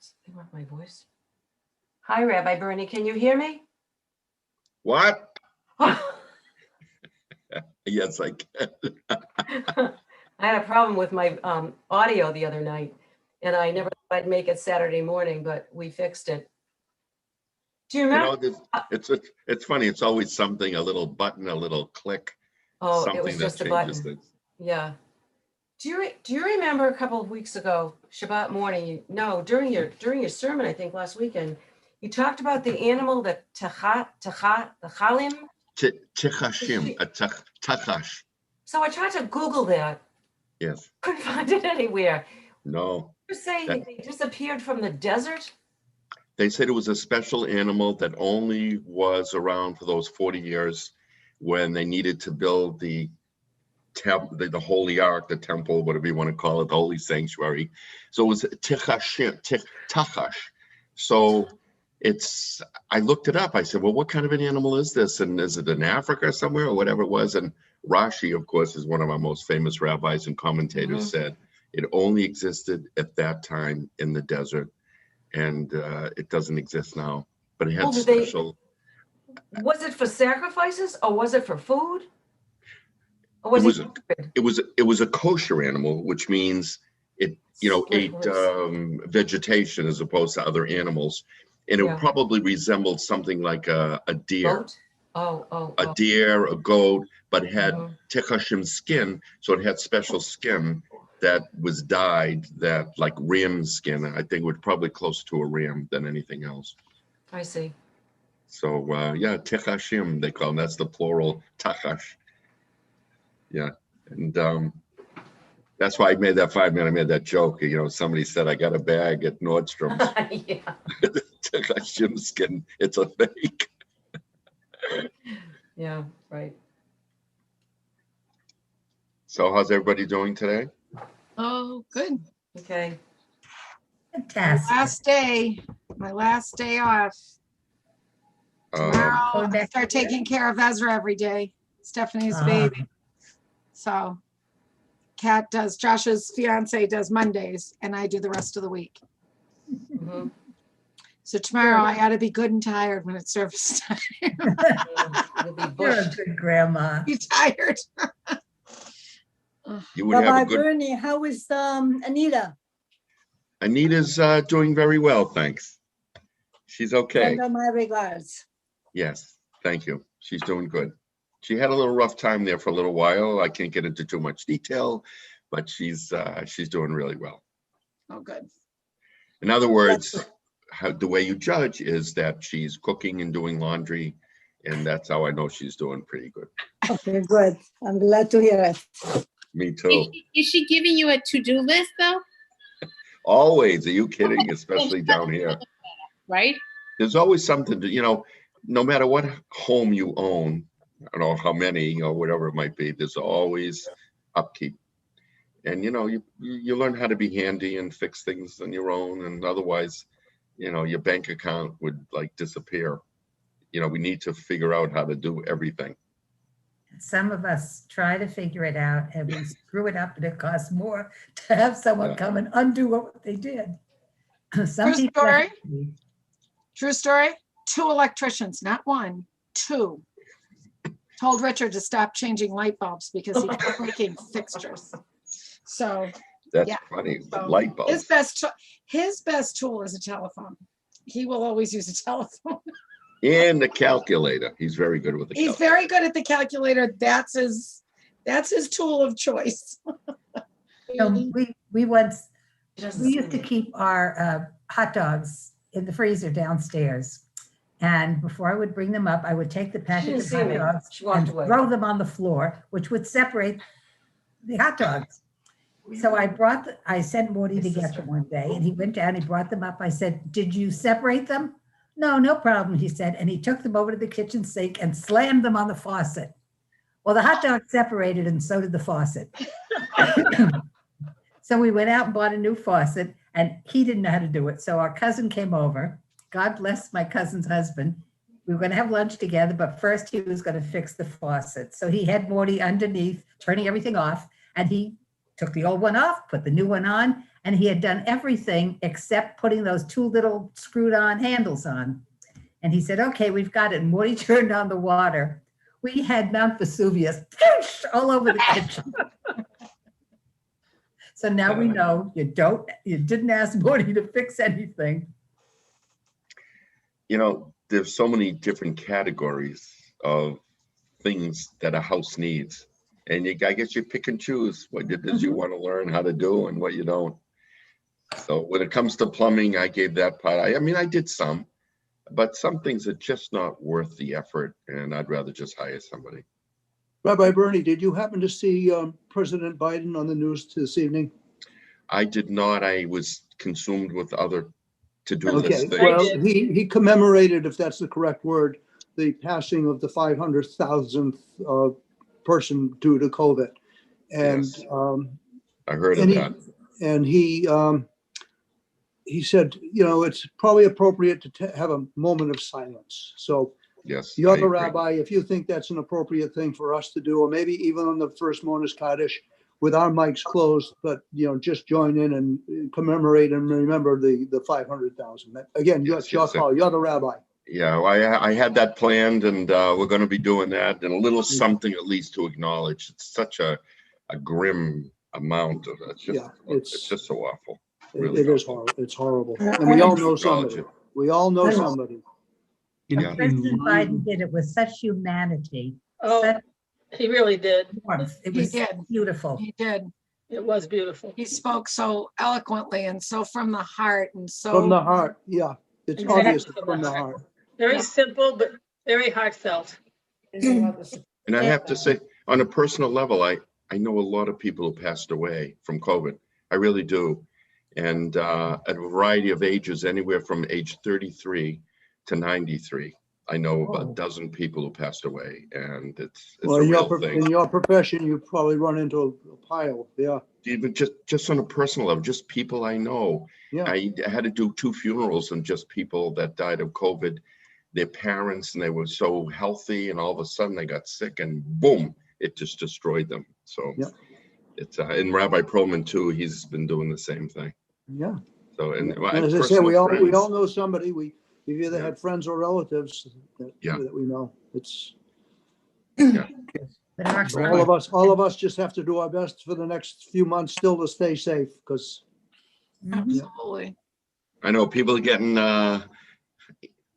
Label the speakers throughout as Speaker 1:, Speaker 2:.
Speaker 1: Something with my voice. Hi, Rabbi Bernie. Can you hear me?
Speaker 2: What? Yes, I can.
Speaker 1: I had a problem with my audio the other night, and I never thought I'd make it Saturday morning, but we fixed it. Do you remember?
Speaker 2: It's funny. It's always something, a little button, a little click.
Speaker 1: Oh,
Speaker 2: something
Speaker 1: it was just
Speaker 2: that
Speaker 1: a
Speaker 2: changes
Speaker 1: button.
Speaker 2: things.
Speaker 1: Yeah. Do you remember a couple of weeks ago, Shabbat morning? During your sermon, I think last weekend, you talked about the animal, the chalim.
Speaker 2: Tichashim, a tachash.
Speaker 1: So I tried to Google that.
Speaker 2: Yes.
Speaker 1: Couldn't find it anywhere.
Speaker 2: No.
Speaker 1: You're saying they disappeared from the desert?
Speaker 2: They said it was a special animal that only was around for those 40 years when they needed to build the holy ark, the temple, whatever you want to call it, the holy sanctuary. So it was tachash. So I looked it up. I said, well, what kind of an animal is this? And is it in Africa somewhere or whatever it was? And Rashi, of course, is one of our most famous rabbis and commentators, said it only existed at that time in the desert, and it doesn't exist now. But it had special.
Speaker 1: Was it for sacrifices or was it for food? Or
Speaker 2: it was a kosher animal, which means it ate vegetation as opposed to other animals, and it probably resembled something like a deer.
Speaker 1: Goat? A
Speaker 2: deer, a goat, but it had tekashim skin, so it had special skin that was dyed, that like ram skin. I think it was probably closer to a ram than anything else.
Speaker 1: I see.
Speaker 2: So tekashim they call them. That's the plural, tachash. Yeah, and that's why I made that 5 minute. I made that joke. Somebody said I got a bag at Nordstrom's.
Speaker 1: Yeah.
Speaker 2: Tekashim skin. It's a fake.
Speaker 1: Yeah, right.
Speaker 2: So how's everybody doing today?
Speaker 3: Oh, good.
Speaker 1: Okay.
Speaker 4: Fantastic.
Speaker 3: My last day off. Tomorrow I start taking care of Ezra every day, Stephanie's baby. So Josh's fiance does Mondays, and I do the rest of the week. So tomorrow I ought to be good and tired when it's service time.
Speaker 4: You're a good grandma.
Speaker 3: Be tired.
Speaker 2: You would have a good.
Speaker 5: Bernie, how is Anita?
Speaker 2: Anita's doing very well, thanks. She's okay.
Speaker 5: Send my regards.
Speaker 2: Yes, thank you. She's doing good. She had a little rough time there for a little while. I can't get into too much detail, but she's doing really well.
Speaker 3: Oh, good.
Speaker 2: In other words, the way you judge is that she's cooking and doing laundry, and that's how I know she's doing pretty good.
Speaker 5: Okay, good. I'm glad to hear it.
Speaker 2: Me too.
Speaker 4: Is she giving you a to-do list though?
Speaker 2: Always. Are you kidding? Especially down here.
Speaker 4: Right?
Speaker 2: There's always something to, no matter what home you own, I don't know how many or whatever it might be, there's always upkeep. And, you learn how to be handy and fix things on your own. And otherwise, your bank account would disappear. We need to figure out how to do everything.
Speaker 6: Some of us try to figure it out and we screw it up, and it costs more to have someone come and undo what they did.
Speaker 3: True story. 2 electricians, not 1, 2, told Richard to stop changing light bulbs because he kept breaking fixtures. So
Speaker 2: that's funny.
Speaker 3: So
Speaker 2: light bulbs.
Speaker 3: His best tool is a telephone. He will always use a telephone.
Speaker 2: And the calculator. He's very good with the calculator.
Speaker 3: He's very good at the calculator. That's his tool of choice.
Speaker 6: We used to keep our hot dogs in the freezer downstairs. And before I would bring them up, I would take the package of hot dogs and throw them on the floor, which would separate the hot dogs. So I sent Morty to get them one day, and he went down, he brought them up. I said, "Did you separate them?" No problem, he said. And he took them over to the kitchen sink and slammed them on the faucet. Well, the hot dog separated, and so did the faucet. So we went out and bought a new faucet, and he didn't know how to do it. So our cousin came over. God bless my cousin's husband. We were going to have lunch together, but first he was going to fix the faucet. So he had Morty underneath, turning everything off, and he took the old one off, put the new one on, and he had done everything except putting those two little screwed on handles on. And he said, okay, we've got it. And when he turned on the water, we had Mount Vesuvius all over the kitchen. So now we know you didn't ask Morty to fix anything.
Speaker 2: You know, there's so many different categories of things that a house needs. And I guess you pick and choose what it is you want to learn how to do and what you don't. So when it comes to plumbing, I gave that part. I mean, I did some, but some things are just not worth the effort, and I'd rather just hire somebody.
Speaker 7: Rabbi Bernie, did you happen to see President Biden on the news this evening?
Speaker 2: I did not. I was consumed with other to-do
Speaker 7: Okay,
Speaker 2: list things.
Speaker 7: well, he commemorated, if that's the correct word, the passing of the 500,000th person due to COVID. And
Speaker 2: Yes. I heard of that.
Speaker 7: And he said, you know, it's probably appropriate to have a moment of silence. So
Speaker 2: Yes.
Speaker 7: you're
Speaker 2: I
Speaker 7: the
Speaker 2: agree.
Speaker 7: rabbi, if you think that's an appropriate thing for us to do, or maybe even on the first Monas Kaddish with our mics closed, but, you know, just join in and commemorate and remember the 500,000. Again,
Speaker 2: Yes,
Speaker 7: your
Speaker 2: yes, sir.
Speaker 7: call. You're the rabbi.
Speaker 2: Yeah, well, I had that planned, and we're going to be doing that, and a little something at least to acknowledge. It's such a grim amount of it.
Speaker 7: Yeah,
Speaker 2: It's just so awful.
Speaker 7: It
Speaker 2: Really
Speaker 7: is
Speaker 2: awful.
Speaker 7: horrible. It's horrible. And we all know
Speaker 2: Acknowledge
Speaker 7: somebody.
Speaker 2: it.
Speaker 7: We all know somebody.
Speaker 2: Yeah.
Speaker 6: President Biden did it with such humanity,
Speaker 8: Oh,
Speaker 6: such
Speaker 8: he really did.
Speaker 6: warmth. It
Speaker 3: He
Speaker 6: was
Speaker 3: did.
Speaker 6: beautiful.
Speaker 3: He did.
Speaker 8: It was beautiful.
Speaker 3: He spoke so eloquently and so from the heart and so.
Speaker 7: From the heart, yeah. It's
Speaker 8: Exactly,
Speaker 7: obvious
Speaker 8: from
Speaker 7: from
Speaker 8: the
Speaker 7: the
Speaker 8: heart.
Speaker 7: heart.
Speaker 8: Very simple, but very heartfelt.
Speaker 2: And I have to say, on a personal level, I know a lot of people who passed away from COVID. I really do. And at a variety of ages, anywhere from age 33 to 93. I know about a dozen people who passed away, and it's
Speaker 7: Well,
Speaker 2: a
Speaker 7: in
Speaker 2: real thing.
Speaker 7: in your profession, you probably run into a pile. Yeah,
Speaker 2: Even just on a personal level, just people I know.
Speaker 7: yeah.
Speaker 2: I had to do 2 funerals and just people that died of COVID, their parents, and they were so healthy, and all of a sudden they got sick, and boom, it just destroyed them. So
Speaker 7: Yeah.
Speaker 2: it's and Rabbi Perlman too, he's been doing the same thing.
Speaker 7: Yeah.
Speaker 2: So and
Speaker 7: And as I said,
Speaker 2: personal
Speaker 7: we all
Speaker 2: friends.
Speaker 7: know somebody. We've either
Speaker 2: Yeah.
Speaker 7: had friends or relatives
Speaker 2: Yeah.
Speaker 7: that we know. It's
Speaker 6: But our
Speaker 7: all of us just have to do our best for the next few months still to stay safe, because
Speaker 3: Absolutely.
Speaker 2: I know people are getting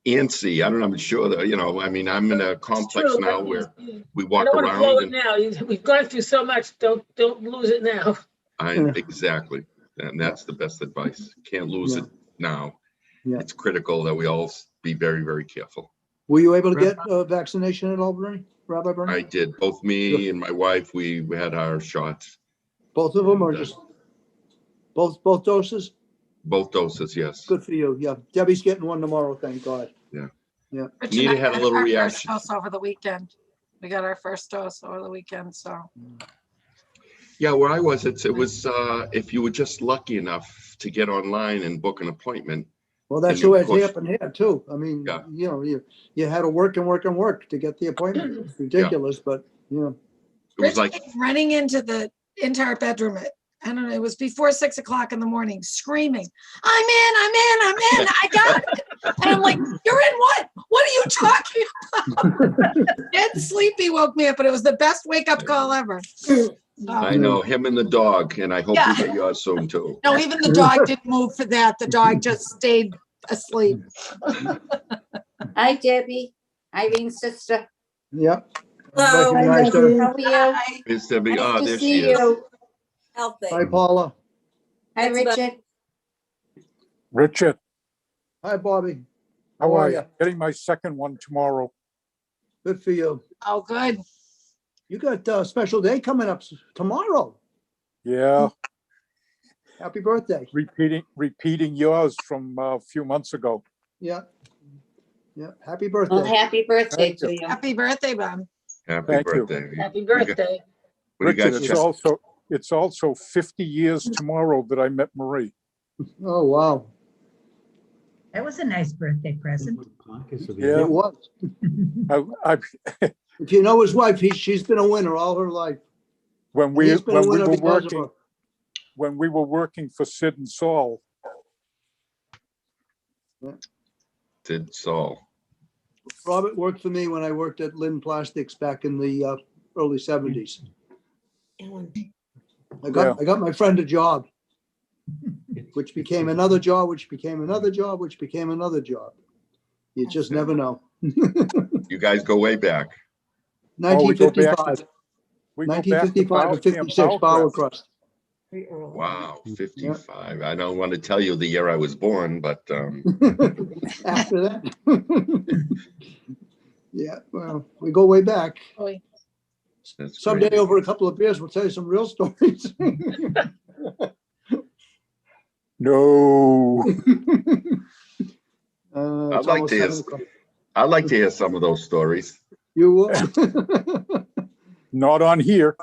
Speaker 2: antsy. I don't know, I'm sure that, you know, I mean, I'm in a complex
Speaker 8: true,
Speaker 2: now
Speaker 8: but
Speaker 2: where we
Speaker 8: I
Speaker 2: walk
Speaker 8: don't want to blow
Speaker 2: around
Speaker 8: it
Speaker 2: and
Speaker 8: now. We've gone through so much. Don't lose it now.
Speaker 2: exactly. And that's the best advice. Can't lose
Speaker 7: Yeah.
Speaker 2: it now.
Speaker 7: Yeah.
Speaker 2: It's critical that we all be very, very careful.
Speaker 7: were you able to get a vaccination at all, Bernie? Rabbi Bernie?
Speaker 2: I did. Both me and my wife, we had our shots.
Speaker 7: Both of them, or
Speaker 2: and,
Speaker 7: just both doses?
Speaker 2: Both doses, yes.
Speaker 7: Good for you. Yeah, Debbie's getting one tomorrow, thank God.
Speaker 3: Rich
Speaker 2: Nita
Speaker 3: and I
Speaker 2: had a
Speaker 3: got
Speaker 2: little
Speaker 3: our first
Speaker 2: reaction.
Speaker 3: dose over the weekend. We got our first dose over the weekend, so.
Speaker 2: Yeah, where I was, it was if you were just lucky enough to get online and book an appointment.
Speaker 7: Well, that's
Speaker 2: And
Speaker 7: the way
Speaker 2: of
Speaker 7: it's
Speaker 2: course-
Speaker 7: happened here too. I mean,
Speaker 2: Yeah.
Speaker 7: you know, you had to work and work and work to get the appointment. It's ridiculous, but you know.
Speaker 2: It was
Speaker 3: Rich
Speaker 2: like,
Speaker 3: came running into our bedroom at, I don't know, it was before 6 o'clock in the morning, screaming, I'm in, I got it. And I'm like, you're in what? What are you talking about? Dead sleepy woke me up, but it was the best wake up call ever.
Speaker 2: I know him and the dog, and I hope
Speaker 3: Yeah.
Speaker 2: we get yours soon too.
Speaker 3: No, even the dog didn't move for that. The dog just stayed asleep.
Speaker 9: Hi, Debbie. Irene's sister.
Speaker 7: Yep.
Speaker 5: Hello.
Speaker 7: Recognized her.
Speaker 9: How are you?
Speaker 2: Is Debbie?
Speaker 9: Nice
Speaker 2: Oh,
Speaker 9: to
Speaker 2: there
Speaker 9: see
Speaker 2: she is.
Speaker 9: you.
Speaker 5: Healthy.
Speaker 7: Hi, Paula.
Speaker 9: Hi,
Speaker 5: That's about-
Speaker 9: Richard.
Speaker 10: Richard,
Speaker 7: Hi, Bobby.
Speaker 10: how are you? Getting my second one tomorrow.
Speaker 7: Good for you.
Speaker 3: Oh, good.
Speaker 7: You got a special day coming up tomorrow.
Speaker 10: Yeah,
Speaker 7: Happy birthday.
Speaker 10: repeating yours from a few months ago.
Speaker 7: Yeah. Yeah. Happy
Speaker 9: Well,
Speaker 7: birthday.
Speaker 9: happy birthday
Speaker 10: Thank you.
Speaker 9: to you.
Speaker 3: Happy birthday, Bob.
Speaker 2: Happy
Speaker 10: Thank you.
Speaker 2: birthday.
Speaker 8: Happy birthday.
Speaker 2: What do you
Speaker 10: Richard,
Speaker 2: guys
Speaker 10: it's also 50 years tomorrow that I met Marie.
Speaker 7: Oh, wow.
Speaker 6: That was a nice birthday present.
Speaker 10: Yeah.
Speaker 7: It was.
Speaker 10: I
Speaker 7: If you know his wife, she's been a winner all her life.
Speaker 10: when we
Speaker 7: He's been a
Speaker 10: when we
Speaker 7: winner
Speaker 10: were
Speaker 7: because of
Speaker 10: working
Speaker 7: her.
Speaker 10: when we were working for Sid and Saul.
Speaker 2: Did Saul.
Speaker 7: Robert worked for me when I worked at Lynn Plastics back in the early 70s. I got my friend a job, which became another job, which became another job, which became another job. You just never know.
Speaker 2: You guys go way back.
Speaker 7: 1955.
Speaker 10: We go back to
Speaker 7: 1955 and 56 Power Crust.
Speaker 2: Wow, 55. I don't want to tell you the year I was born, but
Speaker 7: After that. Yeah, well, we go way back.
Speaker 2: that's
Speaker 7: Someday
Speaker 2: great.
Speaker 7: over a couple of beers, we'll tell you some real stories.
Speaker 10: No.
Speaker 7: It's almost 7 o'clock.
Speaker 2: I'd like to hear some of those stories.
Speaker 7: You will.
Speaker 10: Not on here.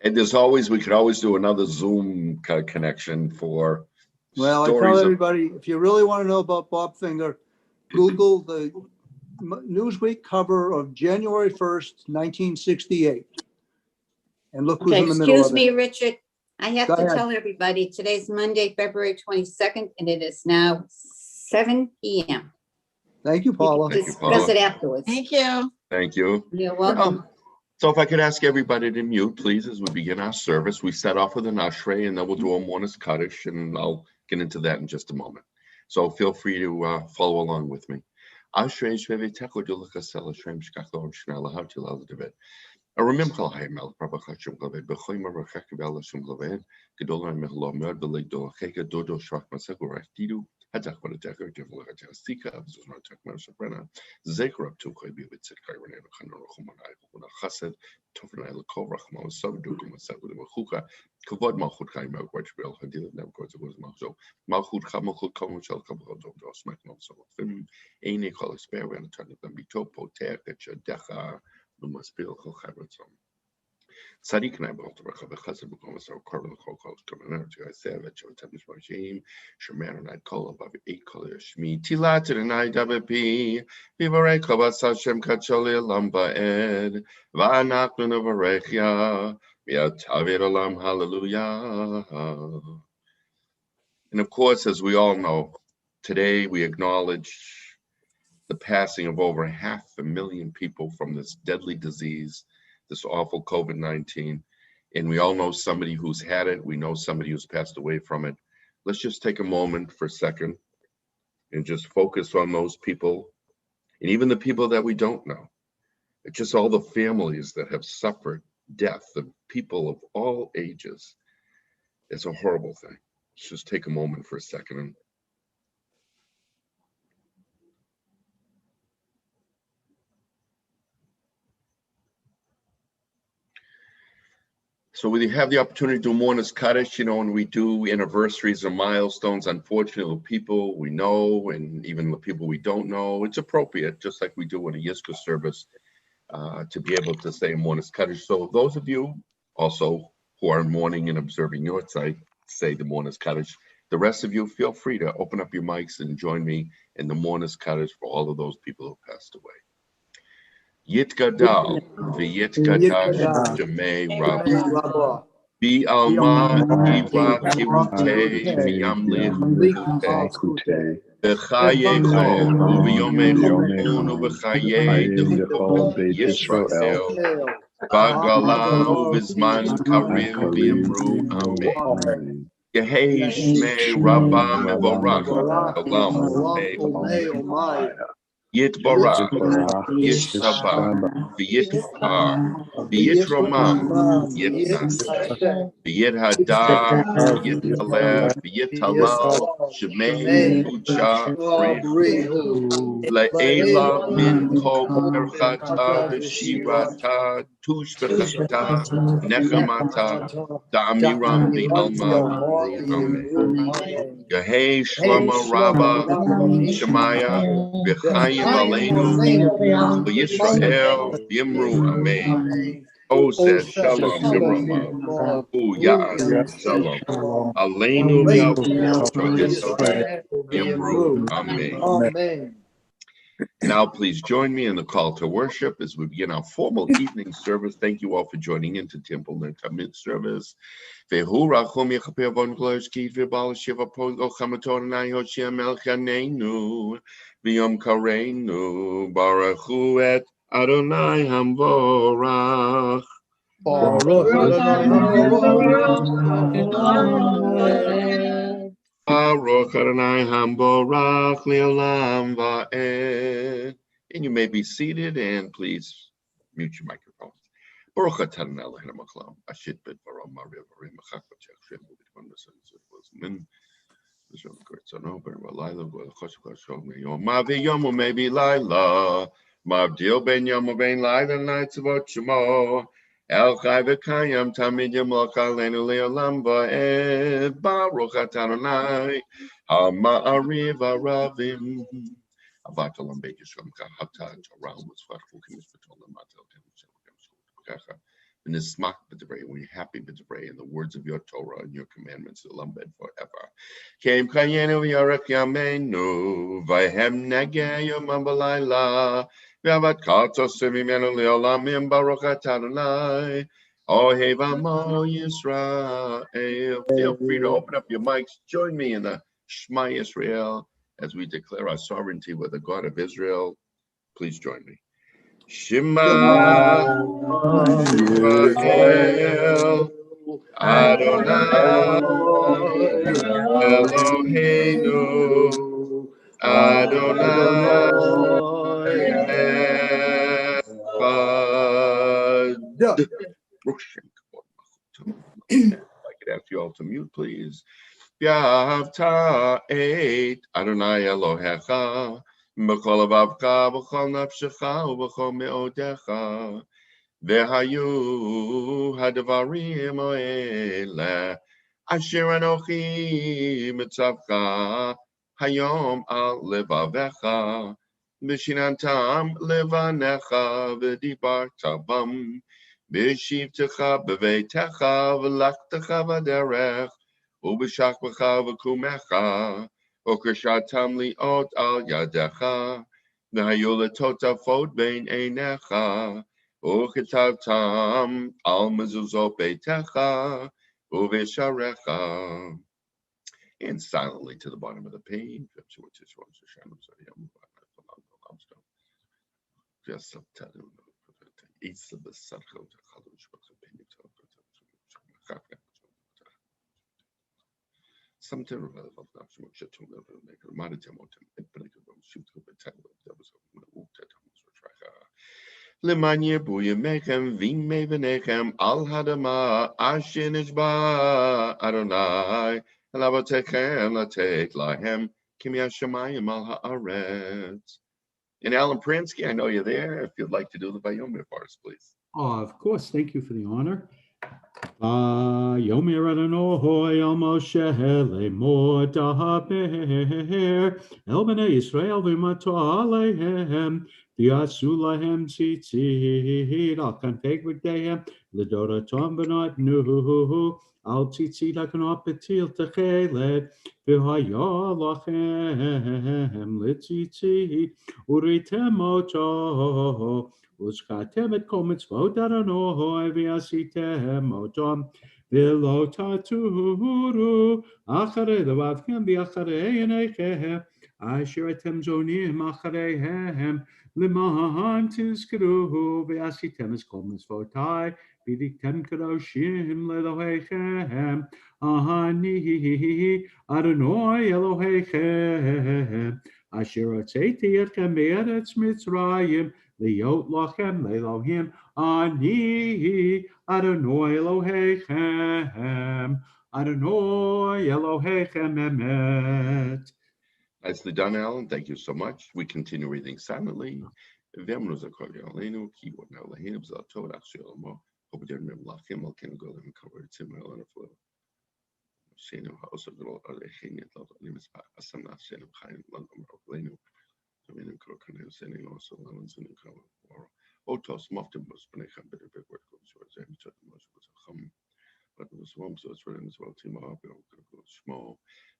Speaker 2: And we could always do another Zoom connection for
Speaker 7: Well, I tell
Speaker 2: stories of,
Speaker 7: everybody, if you really want to know about Bob Finger, Google the Newsweek cover of January 1st, 1968. And look who's
Speaker 9: Okay,
Speaker 7: in the middle
Speaker 9: excuse
Speaker 7: of
Speaker 9: me,
Speaker 7: it.
Speaker 9: Richard. I have
Speaker 7: Go
Speaker 9: to
Speaker 7: ahead.
Speaker 9: tell everybody, today's Monday, February 22nd, and it is now 7 p.m.
Speaker 7: Thank you, Paula.
Speaker 2: Thank you,
Speaker 9: Discuss
Speaker 2: Paula.
Speaker 9: it afterwards.
Speaker 3: Thank you.
Speaker 2: Thank you.
Speaker 9: You're welcome.
Speaker 2: So if I could ask everybody to mute, please, as we begin our service. We start off with an ashrei, and then we'll do a Mourner's Kaddish, and I'll get into that in just a moment. So feel free to follow along with me. Ashrei shvevetecho dulachasel Hashem shkachlo shnei lahav tilal devet. Aramim chal hayimel prabachashim glaved b'choyim arachak v'alashim glaved gedol ha'mehlo mer b'leg dolacheka dodo shrak masek urachtidu hadach v'adecher devlach hasika v'zuzman tekmer shaprena zekrab tuchoy b'vitzit kaironei v'chanon ruchumanai v'chased tofnei l'kol rachma v'savdukum v'savdu v'chuka kavod malchut chayim melchot shbel hadil nevkot zevuz malcho malchut chamalchut kol shel kabod dos maknom solofim einei kol esper v'anatanit them bitopo teach et shadecha. Tzadik and I both the Rechav Chesed B'Komas Our Korban Chol Chol Shkomen Eretz Yisrael V'Shel Temis Mosheim Shemer and I Kol Above Eight Kol Yashmi Tilat and I Davepi Vivarei Chavas Hashem Kacholi Elam Ba'ed V'Anachnu Nevarechya V'Yatavir Olam Hallelujah. And of course, as we all know, today we acknowledge the passing of over 500,000 people from this deadly disease, this awful COVID-19. And we all know somebody who's had it. We know somebody who's passed away from it. Let's just take a moment for a second and just focus on those people and even the people that we don't know. It's just all the families that have suffered death of people of all ages. It's a horrible thing. Let's just take a moment for a second and so we have the opportunity to do Mourner's Kaddish, and we do anniversaries or milestones. Unfortunately, the people we know and even the people we don't know, it's appropriate, just like we do in a Yizkor service, to be able to say Mourner's Kaddish. So those of you also who are mourning and observing your site, say the Mourner's Kaddish. The rest of you, feel free to open up your mics and join me in the Mourner's Kaddish for all of those people who passed away. Yitgadal v'yitgadash shemei Rabbah Bi'alma Iva Kirute V'yamlich Kute V'chayecho U'v'yomecho U'v'chaye D'chol Yisrael V'gala U'v'zman Karim V'yimru Amen. Yehei Shmei Rabbah Mevorach Olam Yitbarach, Yitsabah, V'yitkar, V'yitramam, Yitnas, V'yithadar, V'yitalev, V'yitalal, Shemei, Ucha, Rihu, Le'ela, Min, Kol, Merchata, V'shivata, Tush, V'chata, Nechamata, Da'amiram, V'alma, Amen. Yehei Shlama Rabbah, Shemaya, V'chayim Aleinu, V'Yisrael, V'Yimru Amen. O said Shalom, V'Rama, U Ya'as Shalom, Aleinu V'Yisrael, V'Yimru Amen. Now, please join me in the call to worship as we begin our formal evening service. Thank you all for joining into Temple Ner Tamid service. Ve'hu rachum yechaper von glorski ve'bal shiva pogo chamatonai Hoshia melchaneinu v'yom kareinu baruchu et Adonai hamvorach.
Speaker 7: Baruch
Speaker 2: Baruch Adonai hamvorach le'olam va'ed. And you may be seated, and please mute your microphones. Baruch Adonai Eloheinu Maklam, Ashit Bet Varom Maria Varim Machakot Shem Ubitvan Min Mishon Kurtzano Ben Valila Gol Choshka Shom Yom Mavi Yom maybe Lila Mavdil Ben Yom Ben Lila Nights of Ochmo El Chai V'Kayam Tamid Yom Lachalenu Le'olam Va'ed Baruch Adonai Ha'Ma'ariv Aravim. Avatalam Be'Yishom Kahata Torah Mitzvah Chukim Mishpatolam Matel Kacha. And this smak b'divrei, when you're happy b'divrei, in the words of your Torah and your commandments, the lambed forever. Came Kayenu Yarek Yamenu, Vayhem Nege Yom Balayla, V'avat Katos V'imenu Le'olamim Baruch Adonai, Ohev Amo Yisrael. Feel free to open up your mics. Join me in the Shema Yisrael as we declare our sovereignty with the God of Israel. Please join me. Shema Yisrael Adonai Eloheinu Adonai Echad. If I could ask you all to mute, please. Yavta et Adonai Elohecha B'chol avavcha, b'chol nafshecha, u'b'chol me'odecha, v'hayu hadvarim ha'ele, asher anochi mitzavcha, hayom al levavecha, v'shinantam levanecha, v'dibarta bam, v'shivtecha b'veitecha, v'lachtecha v'derech, u'b'shachbecha v'kumecha, Okashatam liot al yadecha, v'hayu letotafot bein einecha, uketavtam al mezuzot beitecha, uvesharecha. And silently to the bottom of the page. Lemanye buye mechem vim me venechem al hadama asher nishba Adonai elavatechem latek lahem kim yashamayim al haaretz. And Alan Pransky, I know you're there. If you'd like to do the Vayomer for us, please.
Speaker 11: Oh, of course. Thank you for the honor. Yomer Adonai El Moshe Lemor Daber El Bnei Yisrael V'Mato Alehem V'Yasu Lahem Tzitzit Al Kanfeg V'Gdehem L'Dora Tom B'Not Nuhu Al Tzitzit HaKanot B'Til Techelet V'Haya Lachem L'Tzitzit Uritem Oto Uskatem et kol mitzvot Adonai v'asitem otam v'lo taturu acharei levavchem v'acharei einechem asher etem zonim achareihem l'man tizkuru v'asitem es kol mitzvotai v'diktem kadoshim le'elohechem ani Adonai Elohechem asher hotzeti etchem me'eretz Mitzrayim Liot lachem le'elohim ani Adonai Elohechem Adonai Elohechem emet.
Speaker 2: Nicely done, Alan. Thank you so much. We continue reading silently. So it's written as well. Shmo.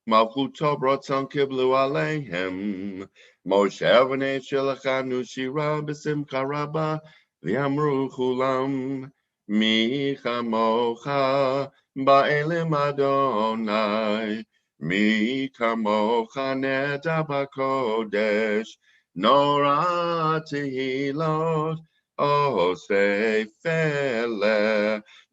Speaker 2: Malchuto brotzon kiblu aleihem. Moshe avnei shelachanu shira b'simcha rabba v'yamru chulam mi chamocha ba'elim Adonai mi kamocha neda b'kodesh nora tehilot osefele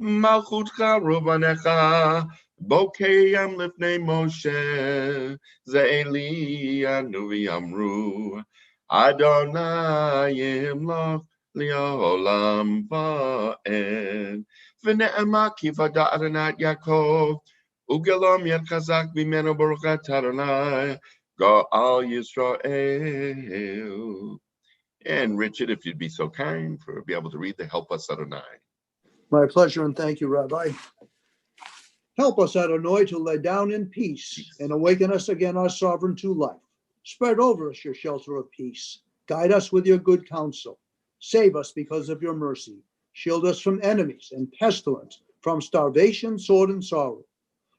Speaker 2: malchutcha rubanecha Bokeyam lifnei Moshe, Ze'eli anuvi amru, Adonai imloch li'olam va'ed. V'ne'ema ki vada Adonai Yaakov, Ugelom yad chazak b'menu baruchat Adonai, Go'al Yisrael. And Richard, if you'd be so kind for be able to read the Help Us Adonai.
Speaker 7: My pleasure and thank you, Rabbi. Help us, Adonai, to lay down in peace and awaken us again, our sovereign, to life. Spread over us your shelter of peace. Guide us with your good counsel. Save us because of your mercy. Shield us from enemies and pestilence, from starvation, sword, and sorrow.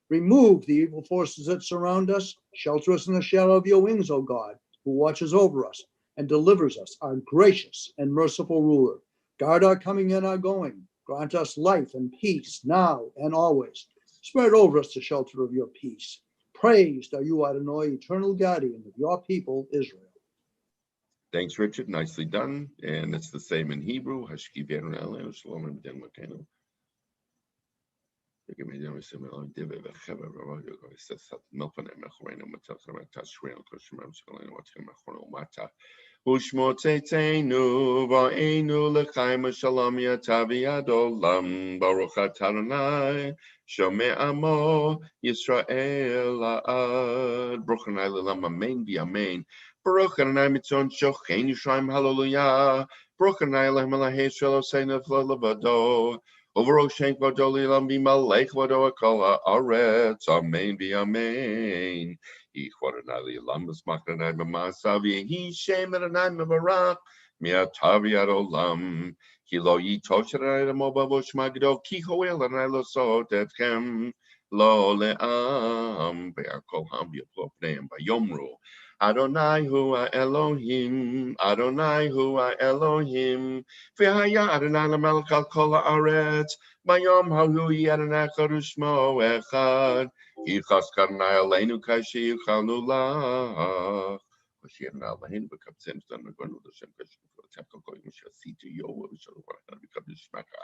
Speaker 7: Remove the evil forces that surround us. Shelter us in the shadow of your wings, O God, who watches over us and delivers us, our gracious and merciful ruler. Guard our coming and our going. Grant us life and peace now and always. Spread over us the shelter of your peace. Praised are you, Adonai, eternal guardian of your people, Israel.
Speaker 2: Thanks, Richard. Nicely done. And it's the same in Hebrew. Ushmotzeinu va'enu l'chaim shalom yatavi adolam baruch Adonai shomei amo Yisrael ad Baruch Adonai l'olam amen v'amen Baruch Adonai mitzon shochein Yisrael hallelujah Baruch Adonai Elohim Elohei Yisrael oseinu v'levado Over Shank Vadoli Lambi Malek Vado Akala Aretz Amen v'amen Ichwaranali Lamas Makranai Mamasavi, he shame at a nine of Barak, Miatavi Adolam, Hilo Yitosharai Mobabush Magdo, Kihoel and I lo so that cam lo leam, Beakol Hambia Plopname by Yomru. Adonai hu Elohim, Adonai hu Elohim, Vihaya Adonai Lamelkal Kola Aretz, Bayom Hahu Yadana Karushmo Echad. Ichas karnai aleinu kashi yichalulach. Kashirna aleinu bekapzem stan megonu l'shem kashi v'temkel koyim shasitu yovu v'shalu v'rachana b'kadosh shmaka.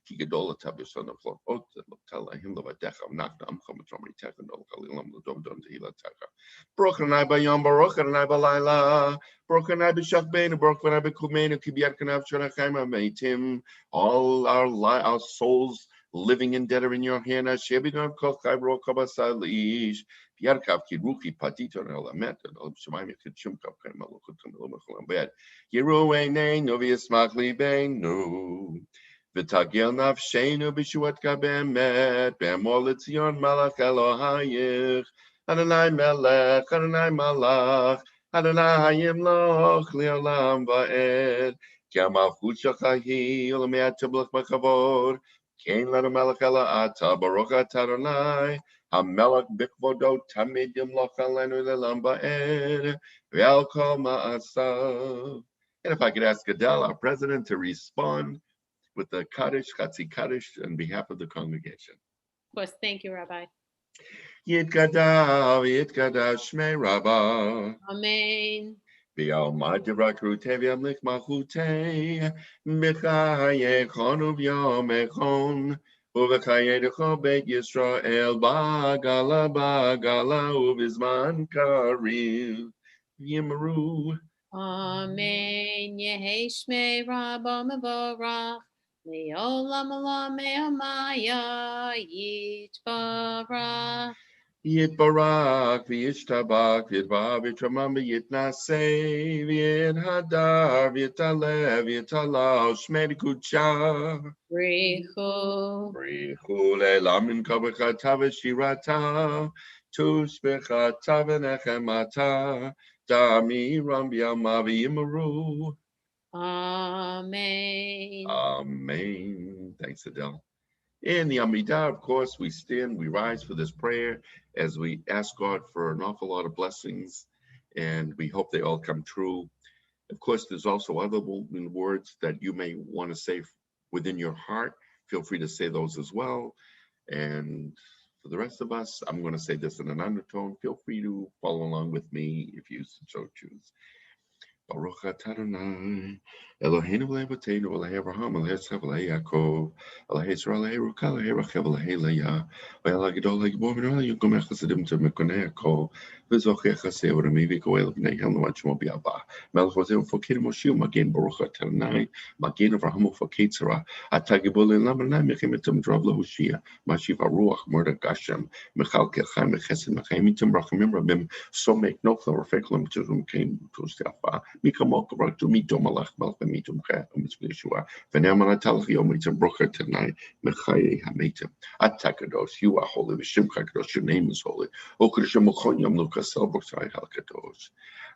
Speaker 2: Ki gedola tabishon v'lot ot l'tel lahim l'vadecha v'nachna amcha v'tomri techa nol chalilam l'dom dom tehila techa. Baruch Adonai bayom, Baruch Adonai balayla. Baruch Adonai b'shach beinu, Baruch Adonai b'kumeinu, ki b'yad kanav shorachayim ha'meitim. All our souls living and dead are in your hand. Shebidon kochai ro kabasalish. Yarkav kiruki patito nelamet and shemaim kitchum kapkai malukutum lomachulam bed. Yeruene novius makli beinu. Vitagel nafshenu bishuat kabemet. Bemolitzion malach Elohayich. Adonai melech, Adonai malach. Adonai yimloch liolam vaed. Kiamachut shachahi olameat tablach machavor. Kain lanu melech ela ata baruch Adonai hamelech bikvodo tamid yimloch alenu lelam ba'ed ve'al kol ma'asav. And if I could ask Adele, our president, to respond with the Kaddish, Chatzi Kaddish, on behalf of the congregation.
Speaker 4: Of course, thank you, Rabbi.
Speaker 2: Yitkadav, Yitkadav, Shmei Rabbah.
Speaker 4: Amen.
Speaker 2: B'yom Divrakrutev Yamlich Malchutei B'chayechon u'b'yom echon u'v'chayedecho Beit Yisrael Ba'gala u'b'zman kariv Yimru.
Speaker 4: Amen. Yehi Shmei Rabba Mevorach Le'olam Olam Me'amaya Yitbarach.
Speaker 2: Yitbarak v'yishtabak v'yitbar v'yitramam v'yitnaseh v'yithadar v'yitalev v'yitalal shmei kucha.
Speaker 4: Brichu.
Speaker 2: Brichu le'lam min kabechata v'shirata tushbechata v'nechemata damiram b'yama v'yimaru.
Speaker 4: Amen.
Speaker 2: Amen. Thanks, Adele. In the Amidah, of course, we stand, we rise for this prayer as we ask God for an awful lot of blessings, and we hope they all come true. Of course, there's also other words that you may want to say within your heart. Feel free to say those as well. And for the rest of us, I'm going to say this in an undertone. Feel free to follow along with me if you so choose. Baruch atah Adonai, Eloheinu v'Eloheinu Avotenu, Elohei Avraham, Elohei Yitzchak, Elohei Yaakov, Elohei Yisrael, Elohei Ruka, Elohei Rachel, Elohei Leah, V'El HaGadol HaGibor v'Noel Yigomeh Chasadim Tzemekone Yaakov, V'Zocheh Chaseh V'Rami V'Goel V'Neihem L'Vad Shemo B'Yabah, Melech V'Zeh V'Fokid Moshe Magen Baruch atah Adonai, Magen Avraham V'Fokid Tzara, Atah Gibor Le'Lam Adonai Mechem Etam Drav L'Hoshia, Mashiv HaRuach Mordech Gashem, Mechal Kelchaim Mechesed Mechayim Itam Rachamim Rabim, Somek Nofel Rafek Lam Tzum Keim Tustiafa, Mikamok Raktu Mitom Malach Malach Mitom Kha Mitzvah Yeshua, V'Ne'eman Atalach Yom Mitzvah Baruch atah Adonai Mechaye HaMetim. Atah Kadosh, you are holy. V'Shem Kadosh, your name is holy. O Kadosh Mochon Yom Lukas El B'Tzai Hal Kadosh.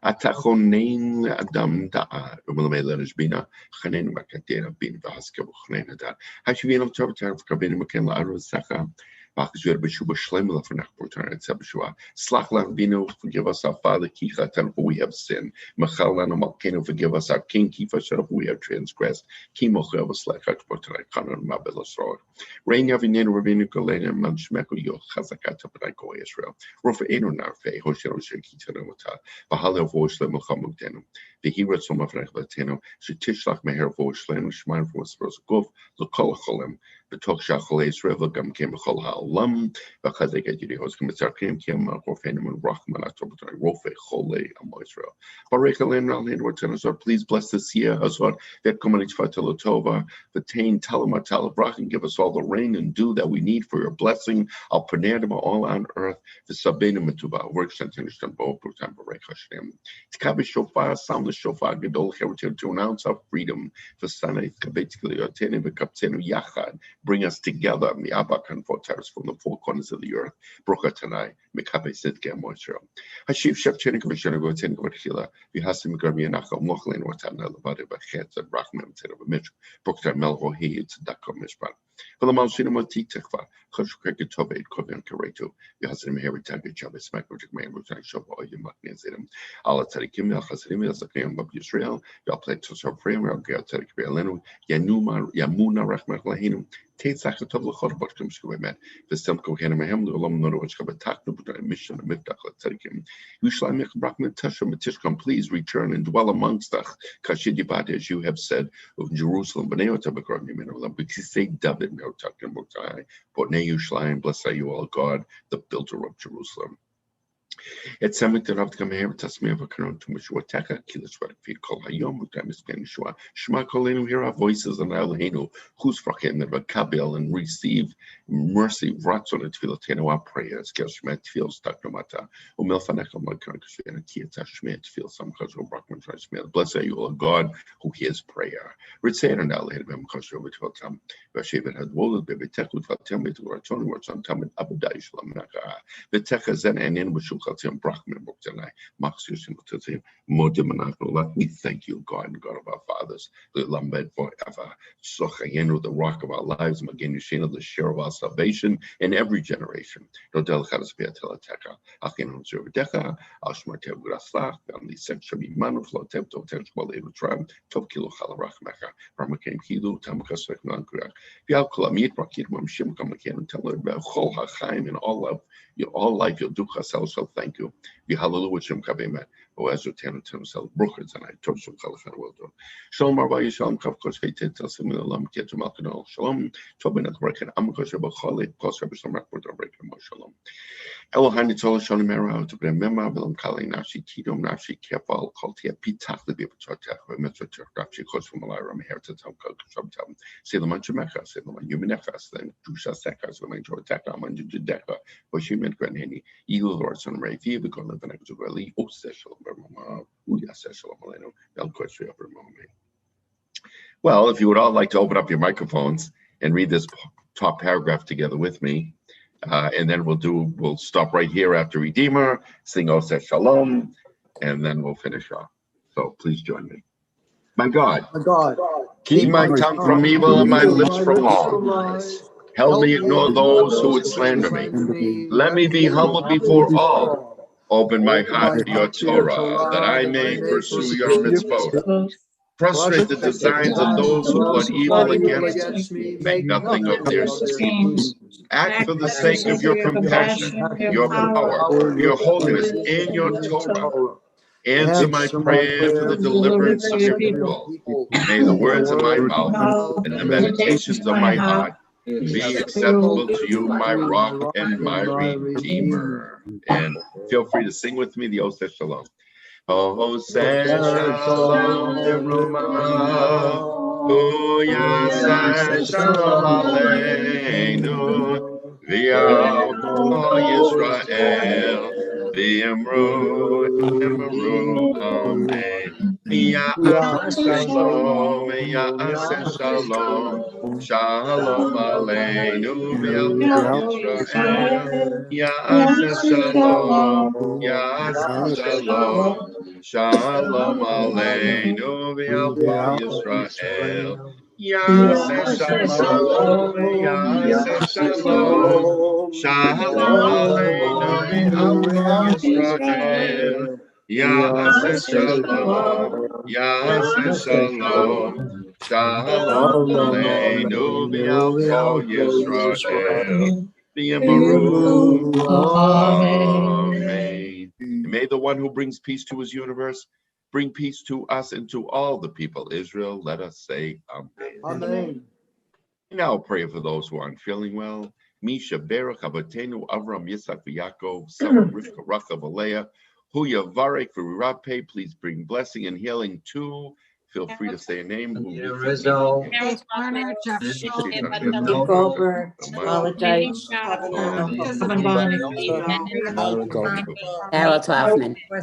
Speaker 2: Atah Chonein Adam Da'a V'Melamei Lenesh Bina Chanein Makatera Bin V'Haskeh V'Chanein Adat. Hashivin Al Tov Tov Kabin Mekem La'Arv Sacha. Forgive us our Father, for we have sinned. Forgive us our King, for we have transgressed. Reign Yavinenu Rabbeinu Golena Manshmeko Yo Chazakata B'Nai Israel. Rofeinu Narfei Hoshel Shekitanu Mata. V'Halev V'Oshlem L'Chamugdenu. V'Hirat Somafrech Latenu. Shetishlach Meher V'Oshlem Shmaim V'Osros Guf L'Kol Cholem. B'Toch Shachol Israel V'Gam Kem B'Chol Ha'Olam. V'Chazek Yidihos K'Mitzarkim Kem Rofeinu and Rachman Atobotay Rofe Cholei Amo Israel. Barek Alein Ralin Rotenazor. Please bless this year Azor that Komanich Fatalotova. V'Tain Talamat Talabrach and give us all the rain and dew that we need for your blessing. Al Panerdim all on earth. The Sabena Metuba work sentence on both time Barek Hashem. Tkabi Shofar, sound the Shofar Gedol Heritage to announce our freedom. For Sanai Kabetikli Otene V'Kaptenu Yachad. Bring us together, the Abakan Fortaris from the four corners of the earth. Brokatanai, Mekabe Sitke Moisro. Hashif Shevchenik Vishanago Ten Gorhila, Vihasim Garmianaka, Mochlin, Watana, Levade, Bachet, and Brachman, Tenova Brokta Melvo, he, it's Dako Mishpan. For the Malshinamo Titekva, Hoshkek Tobe, Kovan Kareto, Vihasim Heritage, Chabas, Macrotic Man, Rutan Shopo, Yamaknizim, Alatarikim, Hasim, Zakam of Israel, Yaplatos of Frame, Gautarik Belenu, Yamuna Rachmat Lahinu. Tate Sakatov Lachot comes to a man. The Stemko Hanamahem, the Lom Norwich Kabatak, the mission of Mifdak Latarikim. You shall make Brachman Tasha Matishkam, please return and dwell amongst us, Kashidibat, as you have said, of Jerusalem, Beneo Tabakram, because say David, no Takim Botai, Pornei Yushlaim, bless you all, God, the builder of Jerusalem. It's something that I've come here to me of a current to which what Taka, Kilis, what if you call Hayom, who time is Ken Shua, Shema Kolenu, hear our voices and Alhenu, who's Frakin, the Kabil, and receive mercy, Ratson, and Filateno, our prayers, Kelshmet, feels Taknomata, Umelfanekam, like Kankashi, and Kieta Schmidt, feels some Kajo Brockman, Schmidt. Bless you, all God, who hears prayer. Ritzain and Alhenu, Kosho, which will come, Vashaven had Wold, Baby Tech, with Fatem, to Raton, what's on Tamid Abadai Shlamaka, the Tekazan and in which we thank you, God and God of our fathers, the Lambed forever. Sochayenu, the rock of our lives, Magen Yishena, the share of our salvation in every generation. Dodel Chadaspia Telateka, Achenon Zerdecha, Ashmartev Graslach, Family Senshami Manu, Flotem, Totem, Evatram, Tokilo Halarachmecha, Ramakem Kilu, Tamakasek Nankrak, Pialkulamit, Rakit, Mamshim, Kamakan, and tell about Chol HaChaim in all life, you'll do Chasel, so thank you. Be hallelujah, Shem Kabemet, O Ezra Tanatan, Sel Brookers, and I told you, Kalachan, well done. Shalom, Rabbi Shalom, Kafkos, Fated, Telsim, Lam, Ketu Malkanol, Shalom, Tobin at Brecken, Amakos, Rabbi plus Rabbi Samak, Brecken, Shalom. Elohani Tola Shalom, Mera, to be a member, Bilam Kali, Nashi, Tidom, Nashi, Kefal, Kaltia, Pitach, the Bipatak, Metro Nashi, Kos from Malaram, Heritage, Shabtam, Salem, Chamakas, Salem, Humanefas, then Jusha Sekas, the Major Attack, Amanju Deka, Washiman Granheni, Eagle Horse on Ray, because of the next Valley, O Session, Uya Session, Moleno, El Question of Moment. Well, if you would all like to open up your microphones and read this top paragraph together with me, and then we'll stop right here after Redeemer, sing O Shalom, and then we'll finish off. So please join me. My God,
Speaker 7: My God,
Speaker 2: keep my tongue from evil and my lips from lies. Help me ignore those who would slander me. Let me be humble before all. Open my heart to your Torah, that I may pursue your mitzvot. Frustrate the designs of those who plot evil against me. Make nothing of their schemes. Act for the sake of your compassion, your power, your holiness, and your Torah. Answer my prayer for the deliverance of your people. May the words of my mouth and the meditations of my heart be acceptable to you, my rock and my redeemer. And feel free to sing with me the Oseh Shalom. Oseh Shalom Lerumah, Uyaseh Shalom Aleinu, V'yal Kol Yisrael, V'yamru Amen. Ya'aseh Shalom, Ya'aseh Shalom, Shalom Aleinu, V'yal Kol Yisrael, Ya'aseh Shalom, Ya'aseh Shalom, Shalom Aleinu, V'yal Kol Yisrael, Ya'aseh Shalom, Ya'aseh Shalom, Shalom Aleinu, V'yal Kol Yisrael, Ya'aseh Shalom, Ya'aseh Shalom, Shalom Aleinu, V'yal Kol Yisrael, V'yamaru. Amen. And may the one who brings peace to his universe bring peace to us and to all the people Israel. Let us say Amen.
Speaker 7: Amen.
Speaker 2: Now pray for those who aren't feeling well. Misha Berach Avatenu Avram Yitzchak V'Yaakov Sarah Rivka Rachav Aleah Hu Yavarek V'Rape. Please bring blessing and healing too. Feel free to say a name.
Speaker 3: Warner, Jeff Schultz,
Speaker 9: Steve Goldberg, Paula Deitch,
Speaker 4: Carol Twaffman.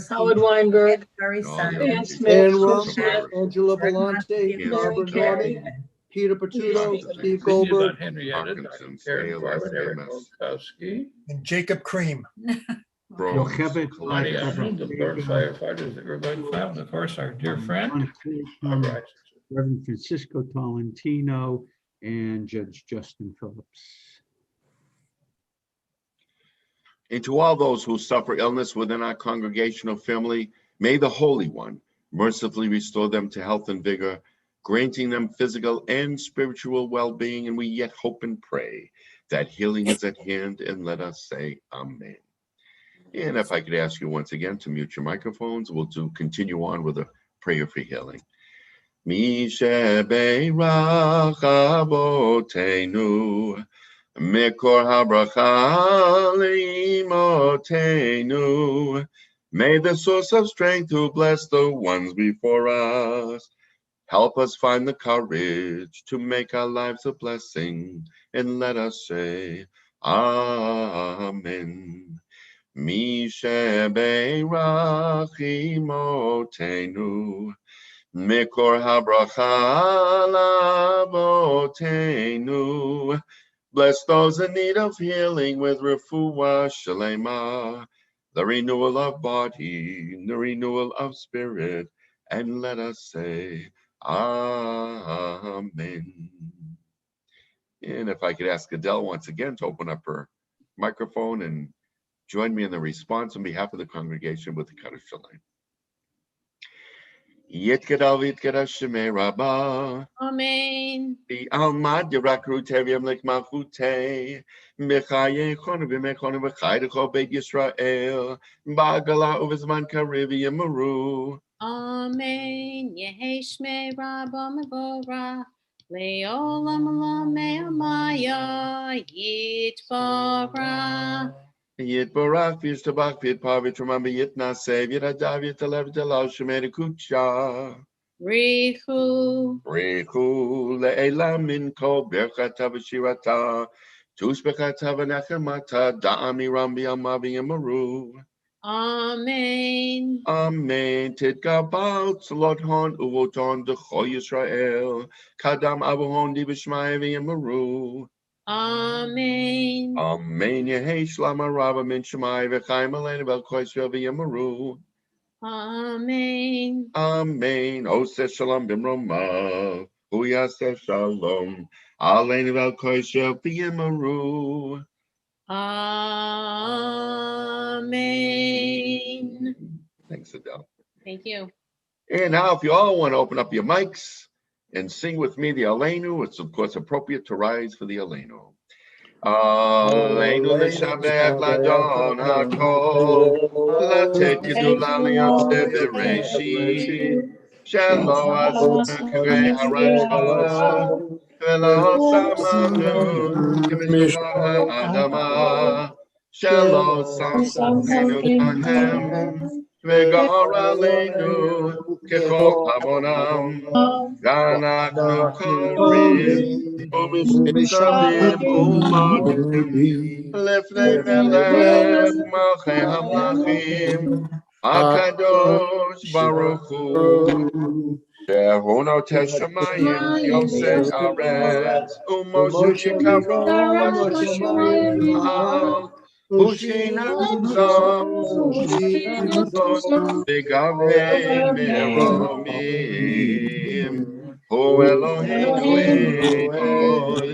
Speaker 8: Howard Weinberg,
Speaker 7: Ann
Speaker 8: Smith,
Speaker 7: Rum, Angela Belante, Barbara Norman, Peter Patudo, Steve Goldberg,
Speaker 2: Parkinson's, ALS, MS,
Speaker 12: And Jacob Cream.
Speaker 2: Crohn's,
Speaker 11: Yocheved
Speaker 2: colitis.
Speaker 11: the first firefighters that everybody found, of course, our dear friend. Reverend Francisco Tolentino and Judge Justin Phillips.
Speaker 2: And to all those who suffer illness within our congregational family, may the Holy One mercifully restore them to health and vigor, granting them physical and spiritual well-being. And we yet hope and pray that healing is at hand, and let us say Amen. And if I could ask you once again to mute your microphones, we'll continue on with a prayer for healing. Mishe beirach avotenu, Mekor habracha leimotenu. May the source of strength who bless the ones before us help us find the courage to make our lives a blessing, and let us say Amen. Mishe beirach imotenu, Mekor habracha lavotenu. Bless those in need of healing with refuah shalema, the renewal of body, the renewal of spirit, and let us say Amen. And if I could ask Adele once again to open up her microphone and join me in the response on behalf of the congregation with the Kaddish Shalom. Yitkadal Yitkadal Shemei Rabbah.
Speaker 4: Amen.
Speaker 2: The Almad Yerakru Teviam Lek Malchute. Mechaye Chonu V'Mechonu V'Chaydecho Beit Yisrael. Ba'agala Uvizman Karivi Yamaru.
Speaker 4: Amen. Yehi Shmei Rabba Mevorach. Le'olam olam me'amaya Yitbarach.
Speaker 2: Yitbarach V'Yishtabach V'Yitpar V'Trumam V'Yitnaseh V'Yitadav V'Yitalev V'Yitalav Shemei Kucha.
Speaker 4: Richu.
Speaker 2: Richu Le'elam Min Kol Berchata V'Shirata. Tushbechata V'Nechemata Da'ami Ram V'Yama V'Yamaru.
Speaker 4: Amen.
Speaker 2: Amen. Tidgabal Tzlothon Uvoton D'Cho Yisrael. Kadam Avuhon Di B'Shmai V'Yamaru.
Speaker 4: Amen.
Speaker 2: Amen. Yehei Shlama Rabba Min Shemai V'Chaim Aleinu Vel Kol Yisrael V'Yamaru.
Speaker 4: Amen.
Speaker 2: Amen. Oseh Shalom B'Mromav. hu yaseh shalom, aleinu vel koshel v'yimaru.
Speaker 4: Amen.
Speaker 2: Thanks, Adele.
Speaker 4: Thank you.
Speaker 2: And now, if you all want to open up your mics and sing with me the Aleinu, it's of course appropriate to rise for the Aleinu. Aleinu l'shabech l'adon hakol, l'tet gedula liyoseh bereshit, shelo asma k'rei harashot, v'lo samanu k'mishpah ha'adama, shelo samenu lahem, v'gor aleinu k'chol hamonam, v'anachnu korim u'mishabim u'modim lifnei melech malchei hamlachim HaKadosh Baruch Hu Shehu noteh shamayim yosei haaretz u'moshe yikaru al Ushinazam v'gavei meromim Hu Eloheinu echad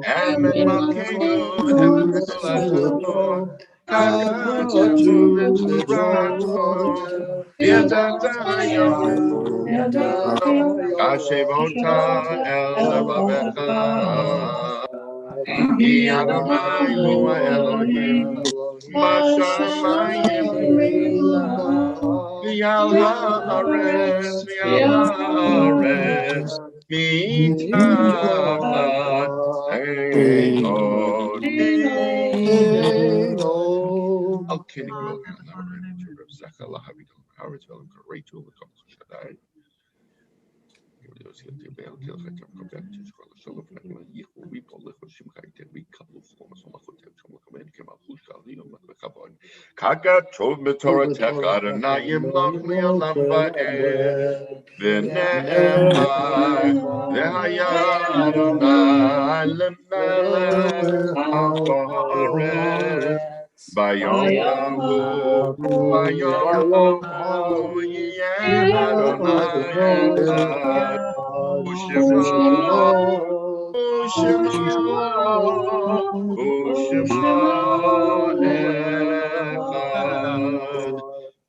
Speaker 2: Emet Malkeinu Emet Melechenu Kakatu v'tzurato Yadata hayom Kashevota el levavecha Ki Adonai hu Elohim Bashamayim V'yal haaretz Mitachat Elohim Al Kenig Lohi Al Navarim Rav Zachar Lahavidon Haaretz Ve'Elam Kareitu L'Kol Shaddai Kakatov Metoratech Adonayim Lovli Olam Va'ed V'ne'emar V'haya Adonai L'melech Ha'aretz Bayom Hahu Yeh Adonai Echad U'Shema Echad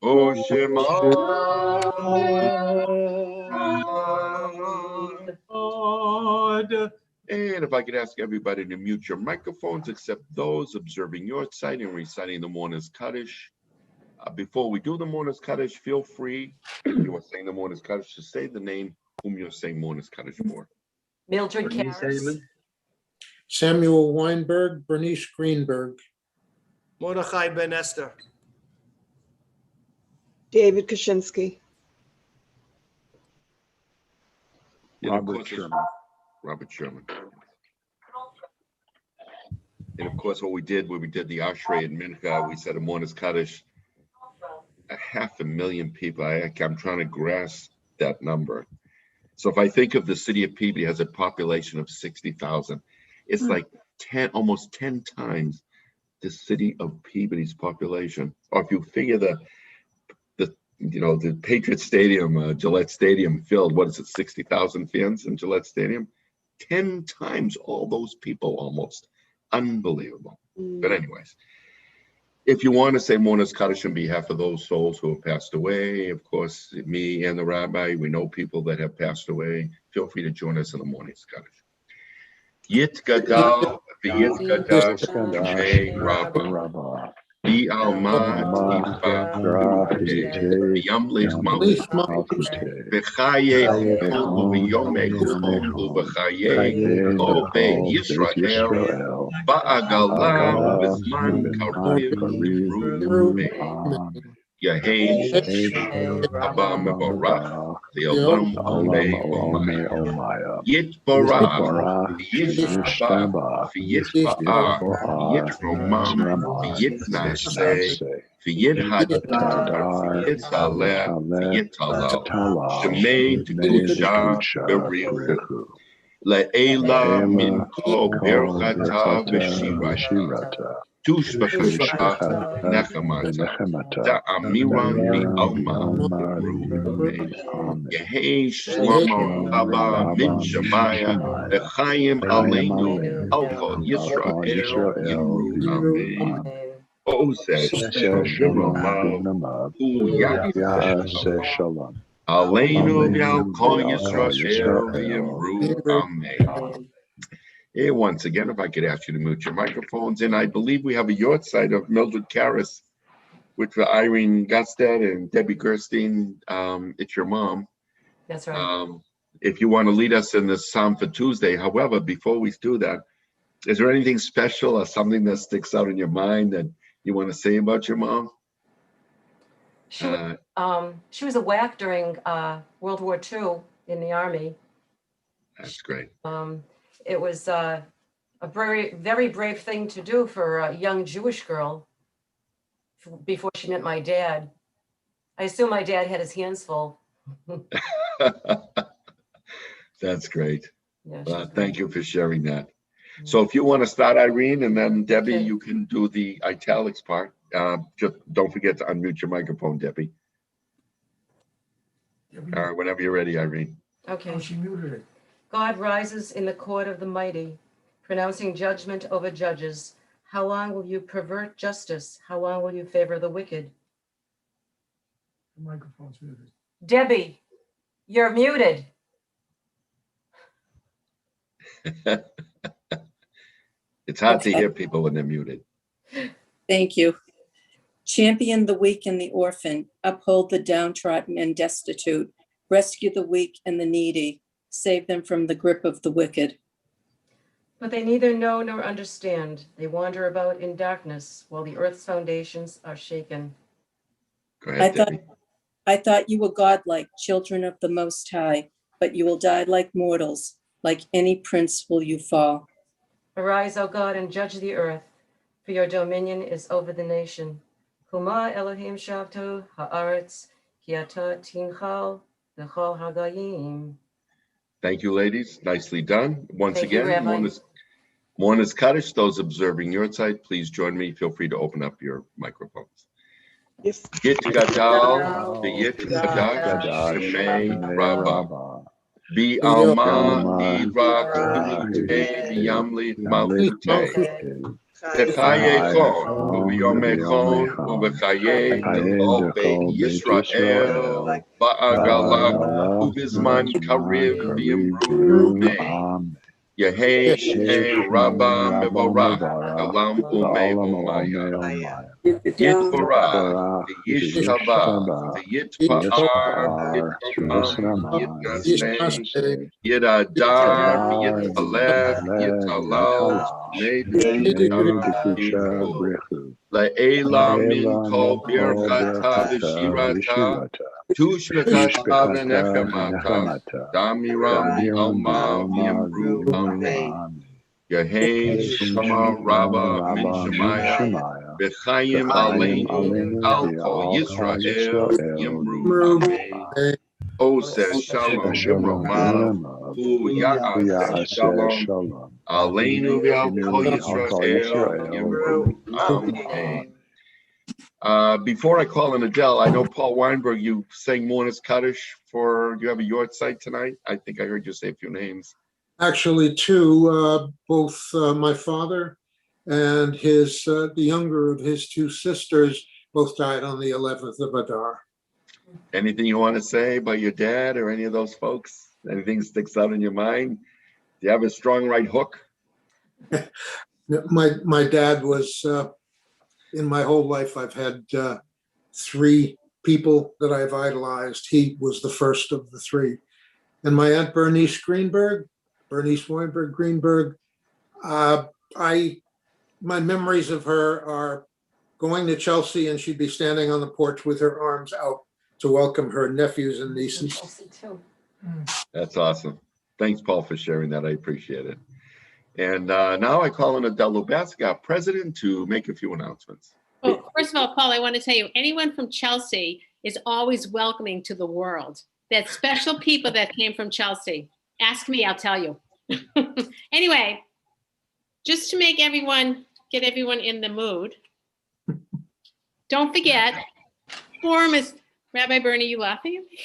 Speaker 2: U'Shema Echad. And if I could ask everybody to mute your microphones except those observing your side and reciting the Mourner's Kaddish. Before we do the Mourner's Kaddish, feel free, if you are saying the Mourner's Kaddish, to say the name whom you're saying Mourner's Kaddish for.
Speaker 1: Mildred Karras.
Speaker 12: Samuel Weinberg, Bernice Greenberg.
Speaker 13: Mordechai Ben Esther.
Speaker 14: David Kaczynski.
Speaker 2: Robert Sherman. And of course, what we did when we did the Ashrei and Mincha, we said a Mourner's Kaddish, 500,000 people. I'm trying to grasp that number. So if I think of the city of Peabody has a population of 60,000, it's like almost 10 times the city of Peabody's population. Or if you figure the Patriot Stadium, Gillette Stadium filled, what is it, 60,000 fans in Gillette Stadium? 10 times all those people almost. Unbelievable. But anyways, if you want to say Mourner's Kaddish on behalf of those souls who have passed away, of course, me and the rabbi, we know people that have passed away. Feel free to join us in the Mourner's Kaddish. Yit gadal v'yit gadash Shei Rabbah. V'alma tifa v'yamlich malchut v'chaye chol v'yomei chol v'chaye kol beit Yisrael ba'agalam v'zman karim v'ru'im Yehei Haba Mevorach Le'olam Omei Yitbarach V'yishbach V'yitba'ar V'yitromam V'yitnaseh V'yithadar V'yitaleh V'yitalal Shemei T'Kudshah B'Richu. Le'ela min kol birchata v'shirata. Tushbachata nechamata. Ta'amiram bi'alma yimru. Amen. Yehi shlama haba min shamaya. V'chayim aleinu al kol Yisrael yimru. Amen. Oseh shalom uyaseh shalom. Aleinu v'al kol Yisrael yimru. Amen. Hey, once again, if I could ask you to mute your microphones, and I believe we have a yard site of Mildred Karras, which for Irene Gustad and Debbie Gerstein. It's your mom.
Speaker 1: That's right.
Speaker 2: If you want to lead us in this Psalm for Tuesday, however, before we do that, is there anything special or something that sticks out in your mind that you want to say about your mom?
Speaker 1: She was a WAC during World War II in the Army.
Speaker 2: That's great.
Speaker 1: It was a very, very brave thing to do for a young Jewish girl before she met my dad. I assume my dad had his hands full.
Speaker 2: That's great.
Speaker 1: Yeah,
Speaker 2: thank you for sharing that. So if you want to start, Irene, and then Debbie,
Speaker 1: Okay.
Speaker 2: you can do the italics part. Just don't forget to unmute your microphone, Debbie. All right, whenever you're ready, Irene.
Speaker 1: Okay.
Speaker 11: She muted it.
Speaker 1: God rises in the court of the mighty, pronouncing judgment over judges. How long will you pervert justice? How long will you favor the wicked?
Speaker 11: The microphone's muted.
Speaker 1: Debbie, you're muted.
Speaker 2: It's hard to hear people when they're muted.
Speaker 15: Thank you. Champion the weak and the orphan, uphold the downtrodden and destitute, rescue the weak and the needy, save them from the grip of the wicked.
Speaker 1: But they neither know nor understand. They wander about in darkness while the earth's foundations are shaken.
Speaker 2: Go ahead, Debbie.
Speaker 15: I thought you were godlike, children of the Most High, but you will die like mortals. Like any prince will you fall.
Speaker 1: Arise, O God, and judge the earth, for your dominion is over the nation. Huma Elohim shavto haaretz, ki ata tinchal v'chol hagayim.
Speaker 2: Thank you, ladies. Nicely done. Once
Speaker 1: Thank you,
Speaker 2: again,
Speaker 1: Rabbi.
Speaker 2: Mourner's Kaddish. Those observing your side, please join me. Feel free to open up your microphones.
Speaker 14: Yes.
Speaker 2: Yit gadal, v'yit kadash, shemei rabba. Bi alma idrak u'ite v'yamlit malchute. Techayechon, u'yomechon, u'v'chaye d'chol beit Yisrael, ba'agala, u'bizman kariv v'yimru amen. Yehei Shmei Rabba Mevorach, Olam Umei Omaya. Yitvorach, Yishtabach, Yitpa'ar, Yitnaseh, Yidadar, Yitalech, Yitalal, Shmei Le'ela min kol birchata v'shirata, tushbechata v'nechamata, damiram bi'alma v'yimru amen. Yehei shama rabba min shemaya, v'chayim aleinu al kol Yisrael yimru amen. Oseh shalom b'roma, hu ya'aseh shalom. Aleinu v'al kol Yisrael yimru amen. Before I call in Adele, I know Paul Weinberg, you sang Mourner's Kaddish do you have a yard site tonight? I think I heard you say a few names.
Speaker 12: Actually, two, both my father and the younger of his two sisters both died on the 11th of Adar.
Speaker 2: Anything you want to say about your dad or any of those folks? Anything sticks out in your mind? Do you have a strong right hook?
Speaker 12: My dad was, in my whole life, I've had three people that I've idolized. He was the first of the three. And my Aunt Bernice Weinberg Greenberg, my memories of her are going to Chelsea and she'd be standing on the porch with her arms out to welcome her nephews and nieces.
Speaker 2: That's awesome. Thanks, Paul, for sharing that. I appreciate it. And now I call in Adele Lubasca, president, to make a few announcements.
Speaker 4: Well, first of all, Paul, I want to tell you, anyone from Chelsea is always welcoming to the world. That special people that came from Chelsea. Ask me, I'll tell you. Anyway, just to get everyone in the mood, don't forget, quorum is, Rabbi Bernie, you laughing at me?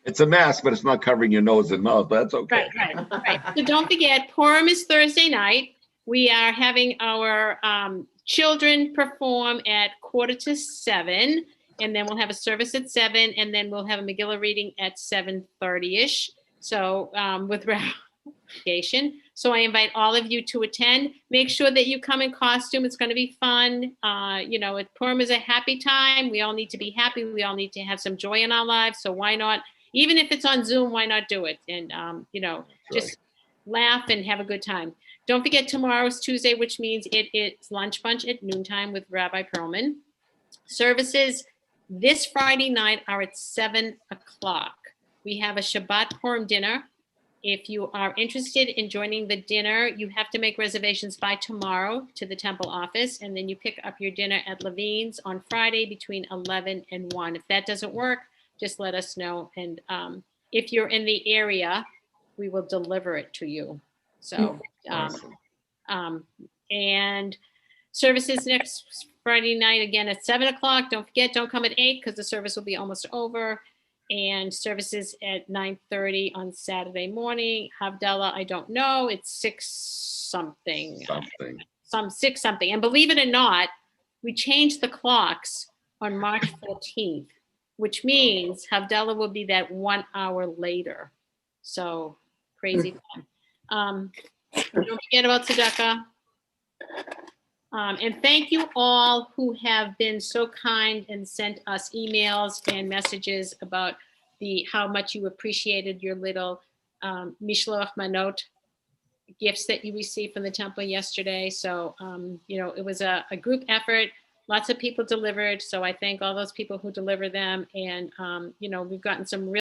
Speaker 2: It's a mask, but it's not covering your nose and mouth. That's okay.
Speaker 4: Right. So don't forget, quorum is Thursday night. We are having our children perform at 6:45, and then we'll have a service at 7, and then we'll have a Megillah reading at 7:30-ish. So with congregation. So I invite all of you to attend. Make sure that you come in costume. It's going to be fun. Purim is a happy time. We all need to be happy. We all need to have some joy in our lives. So why not? Even if it's on Zoom, why not do it? And, just laugh and have a good time. Don't forget, tomorrow is Tuesday, which means it is lunch bunch at noontime with Rabbi Perlman. Services this Friday night are at 7 o'clock. We have a Shabbat Purim dinner. If you are interested in joining the dinner, you have to make reservations by tomorrow to the temple office, and then you pick up your dinner at Levine's on Friday between 11 and 1. If that doesn't work, just let us know. And if you're in the area, we will deliver it to you. So, and services next Friday night, again at 7 o'clock. Don't forget, don't come at 8 because the service will be almost over. And services at 9:30 on Saturday morning. Havdalah, I don't know. It's 6 something. Some 6 something. And believe it or not, we changed the clocks on March 14th, which means Havdalah will be that 1 hour later. So crazy time. Don't forget about tzedakah. And thank you all who have been so kind and sent us emails and messages about how much you appreciated your little mishloach manot gifts that you received from the temple yesterday. So, it was a group effort. Lots of people delivered. So I thank all those people who delivered them. And, we've gotten some really